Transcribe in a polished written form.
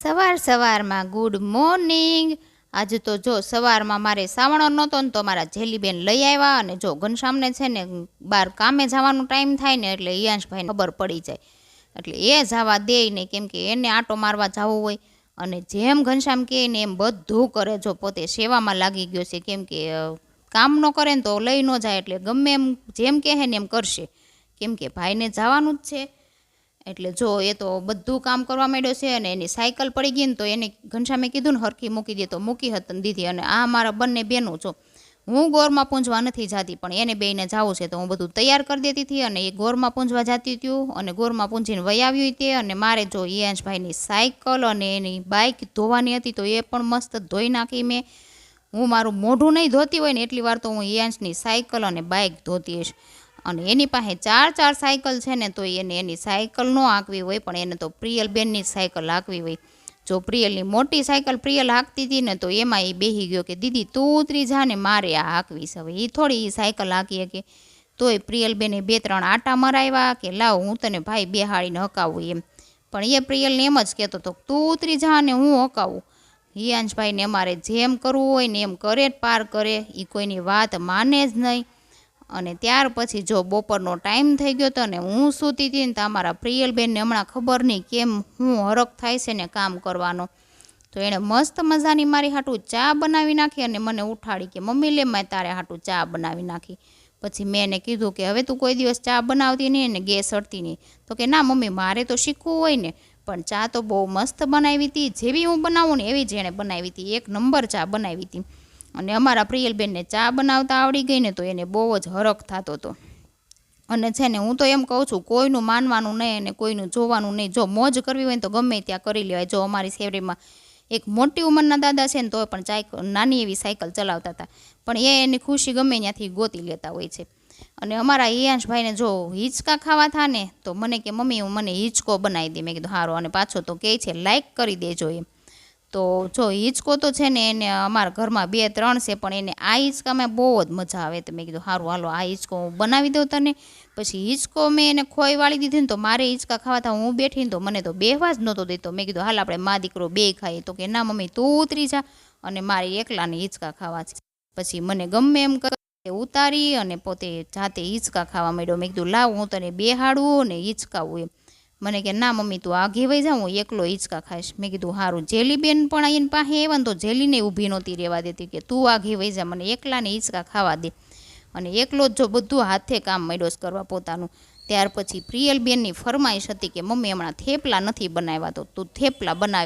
સવારમાં good morning. આજે તો જો સવારમાં મારે સાવણો નહોતો ને તો મારા જેલીબેન લઈ આવ્યા અને જો ઘનશ્યામને છે ને બહાર કામે જવાનો ટાઈમ થાય ને એટલે ઈયાંશભાઈને ખબર પડી જાય એટલે એ જવા દે નહીં, કેમ કે એને આટો મારવા જવું હોય અને જેમ ઘનશ્યામ કહે ને એમ બધું કરે। જો પોતે સેવામાં લાગી ગયો છે, કેમ કે કામ ન કરે ને તો લઈ ન જાય એટલે ગમે એમ જેમ કહે ને એમ કરશે, કેમ કે ભાઈને જવાનું જ છે। એટલે જો એ તો બધું કામ કરવા માંડ્યો છે અને એની સાયકલ પડી ગઈ ને તો એને ઘનશ્યામે કીધું ને હરખી મૂકી દે તો મૂકી હતી દીધી। અને આ મારા બંને બહેનું જો હું ગોરમાં પૂંજવા નથી જતી પણ એને બેયને જવું છે તો હું બધું તૈયાર કરી દેતી હતી અને એ ગોરમાં પૂંજવા જતી હતી અને ગોરમાં પૂંજીને વહી આવ્યું તે। અને મારે જો ઈયાંશભાઈની સાયકલ અને એની બાઇક ધોવાની હતી તો એ પણ મસ્ત ધોઈ નાખી મેં। હું મારું મોઢું નહીં ધોતી હોય ને એટલી વાર તો હું ઈયાંશની સાયકલ અને બાઇક ધોતી હશ। અને એની પાસે ચાર સાયકલ છે ને તો એને એની સાયકલ ન હાંકવી હોય પણ એને તો પ્રિયલબેનની સાયકલ હાંકવી હોય। જો પ્રિયલની મોટી સાયકલ પ્રિયલ હાંકતી હતી ને તો એમાં એ બેસી ગયો કે દીદી તું ઉતરી જા ને મારે આ હાંકવીશ। હવે એ થોડી એ સાયકલ હાંકી શકે, તોય પ્રિયલબેને 2-3 આટા મરાવ્યા કે લાવ હું તને ભાઈ બેહાડીને હકાવું એમ, પણ એ પ્રિયલને એમ જ કહેતો હતો તું ઉતરી જા ને હું હકાવું। હિયાંશભાઈને અમારે જેમ કરવું હોય ને એમ કરે પાર કરે, એ કોઈની વાત માને જ નહીં। અને ત્યાર પછી જો બપોરનો ટાઈમ થઈ ગયો હતો ને હું સૂતી હતી ને તો અમારા પ્રિયલબેનને હમણાં ખબર નહીં કેમ હું હરખ થાય છે ને કામ કરવાનો, તો એણે મસ્ત મજાની મારી હાટું ચા બનાવી નાખી અને મને ઉઠાડી કે મમ્મી લે મેં તારે હાટું ચા બનાવી નાખી। પછી મેં એને કીધું કે હવે તું કોઈ દિવસ ચા બનાવતી નહીં ને ગેસ અડતી નહીં, તો કે ના મમ્મી મારે તો શીખવું હોય ને, પણ ચા તો બહુ મસ્ત બનાવી હતી, જેવી હું બનાવું ને એવી જ એણે બનાવી હતી, 1 નંબર ચા બનાવી હતી। અને અમારા પ્રિયલબેનને ચા બનાવતા આવડી ગઈ ને તો એને બહુ જ હરખ થતો હતો। અને છે ને હું તો એમ કહું છું કોઈનું માનવાનું નહીં અને કોઈનું જોવાનું નહીં, જો મોજ કરવી હોય ને તો ગમે ત્યાં કરી લેવાય। જો અમારી શેરીમાં એક મોટી ઉંમરના દાદા છે ને તો પણ નાની એવી સાયકલ ચલાવતા હતા, પણ એની ખુશી ગમે ત્યાંથી ગોતી લેતા હોય છે। અને અમારા ઈયાંશભાઈને જો હિંચકા ખાવા થા ને તો મને કે મમ્મી મને હિંચકો બનાવી દે, મેં કીધું સારું, અને પાછો તો કહે છે લાઈક કરી દેજો એમ। તો જો હિંચકો તો છે ને એને અમારા ઘરમાં 2-3 છે પણ એને આ હિંચકામાં બહુ જ મજા આવે, તો મેં કીધું સારું હાલો આ હિંચકો હું બનાવી દઉં તને। પછી હિંચકો મેં એને ખોઈ વાળી દીધી ને તો મારે હિંચકા ખાવા હતા હું બેઠી ને તો મને તો બેહવા જ નહોતો દેતો। મેં કીધું હાલ આપણે મા દીકરો બે ખાઈએ, તો કે ના મમ્મી તું ઉતરી જા અને મારે એકલાને હિંચકા ખાવા છે। પછી મને ગમે એમ કરે ઉતારી અને પોતે જાતે હિંચકા ખાવા માંડ્યો। મેં કીધું લાવ હું તને બેહાડું ને હિંચકાવું એમ, મને કે ના મમ્મી તું આઘી વહી જા હું એકલો હિંચકા ખાઈશ। મેં કીધું સારું। જેલીબેન પણ એની પાસે આવ્યા ને તો જેલીને ઊભી નહોતી રહેવા દેતી કે તું આઘી વહી જા, મને એકલાને હિંચકા ખાવા દે। અને એકલો જ જો બધું હાથે કામ માંડ્યો કરવા પોતાનું। ત્યાર પછી પ્રિયલબેનની ફરમાઈશ હતી કે મમ્મી હમણાં થેપલા નથી બનાવ્યા તો તું થેપલા બનાવી